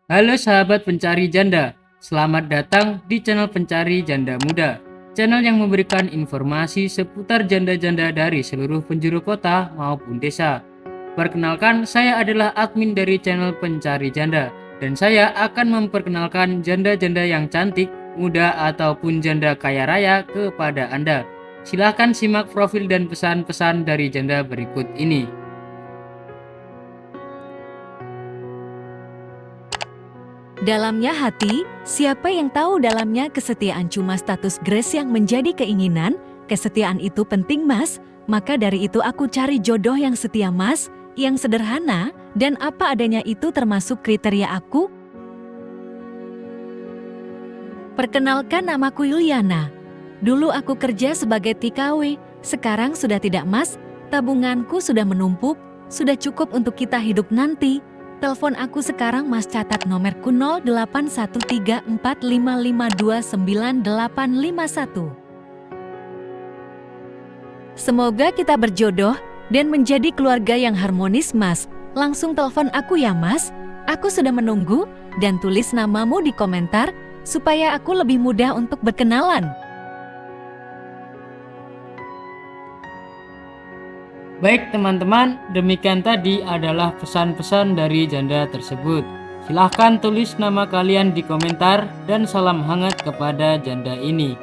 Halo sahabat pencari janda, selamat datang di channel Pencari Janda Muda. Channel yang memberikan informasi seputar janda-janda dari seluruh penjuru kota maupun desa. Perkenalkan, saya adalah admin dari channel Pencari Janda, dan saya akan memperkenalkan janda-janda yang cantik, muda, ataupun janda kaya raya kepada Anda. Silahkan simak profil dan pesan-pesan dari janda berikut ini. Dalamnya hati, siapa yang tahu dalamnya kesetiaan cuma status grace yang menjadi keinginan? Kesetiaan itu penting mas, maka dari itu aku cari jodoh yang setia mas, yang sederhana, dan apa adanya itu termasuk kriteria aku? Perkenalkan namaku Yuliana. Dulu aku kerja sebagai TKW, sekarang sudah tidak mas, tabunganku sudah menumpuk, sudah cukup untuk kita hidup nanti. Telepon aku sekarang mas catat nomorku 081345298851. Semoga kita berjodoh dan menjadi keluarga yang harmonis mas. Langsung telepon aku ya mas, aku sudah menunggu dan tulis namamu di komentar supaya aku lebih mudah untuk berkenalan. Baik teman-teman, demikian tadi adalah pesan-pesan dari janda tersebut. Silahkan tulis nama kalian di komentar dan salam hangat kepada janda ini.